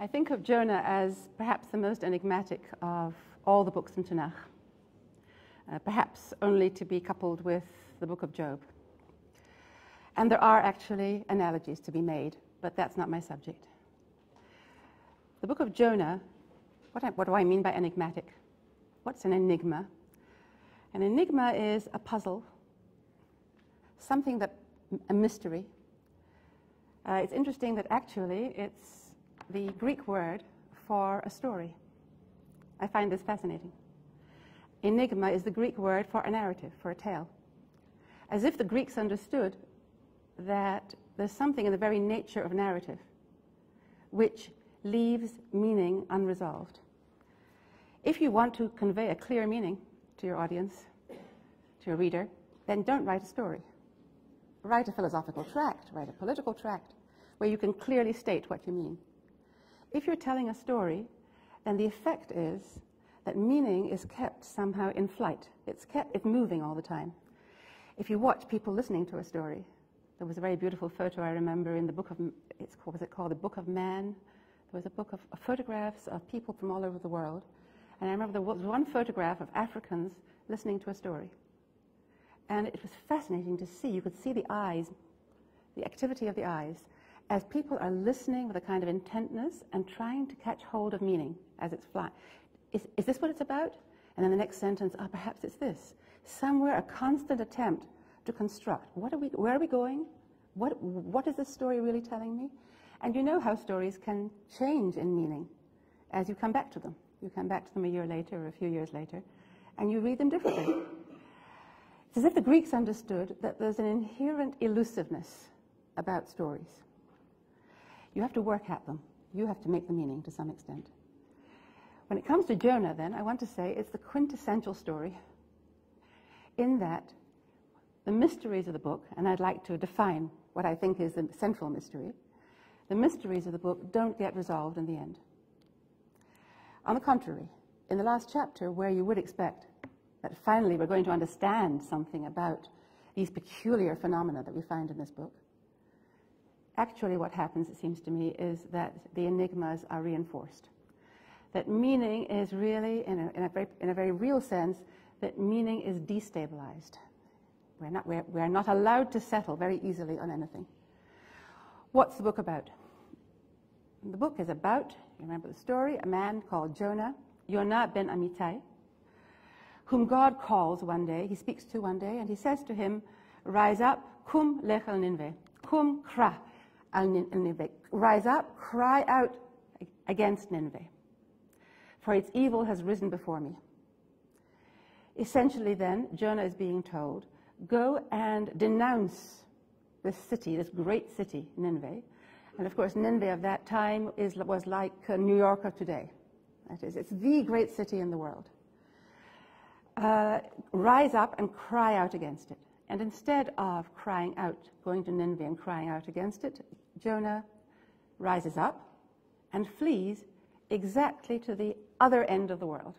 I think of Jonah as perhaps the most enigmatic of all the books in Tanakh, perhaps only to be coupled with the book of Job. And there are actually analogies to be made, but that's not my subject. The book of Jonah, what do I mean by enigmatic? What's an enigma? An enigma is a puzzle, something that, a mystery. It's interesting that actually it's the Greek word for a story. I find this fascinating. Enigma is the Greek word for a narrative, for a tale. As if the Greeks understood that there's something in the very nature of narrative which leaves meaning unresolved. If you want to convey a clear meaning to your audience, to your reader, then don't write a story. Write a philosophical tract, write a political tract, where you can clearly state what you mean. If you're telling a story, then the effect is that meaning is kept somehow in flight. It's moving all the time. If you watch people listening to a story, there was a very beautiful photo I remember in the book of, was it called The Book of Man? There was a book of photographs of people from all over the world. And I remember there was one photograph of Africans listening to a story. And it was fascinating to see. You could see the eyes, the activity of the eyes, as people are listening with a kind of intentness and trying to catch hold of meaning as it's flying. Is this what it's about? And then the next sentence, perhaps it's this. Somewhere a constant attempt to construct. Where are we going? What is this story really telling me? And you know how stories can change in meaning as you come back to them. You come back to them a year later or a few years later, and you read them differently. It's as if the Greeks understood that there's an inherent elusiveness about stories. You have to work at them. You have to make the meaning to some extent. When it comes to Jonah, then, I want to say it's the quintessential story in that the mysteries of the book, and I'd like to define what I think is the central mystery, the mysteries of the book don't get resolved in the end. On the contrary, in the last chapter, where you would expect that finally we're going to understand something about these peculiar phenomena that we find in this book, actually what happens, it seems to me, is that the enigmas are reinforced. That meaning is really, in a very real sense, that meaning is destabilized. We're not allowed to settle very easily on anything. What's the book about? The book is about, you remember the story, a man called Jonah ben Amittai, whom God calls one day, he speaks to one day, and he says to him, rise up, kum lech al Nineveh, kum kra al Nineveh, rise up, cry out against Nineveh, for its evil has risen before me. Essentially then, Jonah is being told, go and denounce this city, this great city, Nineveh. And of course, Nineveh of that time was like New York of today. That is, it's the great city in the world. Rise up and cry out against it. And instead of crying out, going to Nineveh and crying out against it, Jonah rises up and flees exactly to the other end of the world.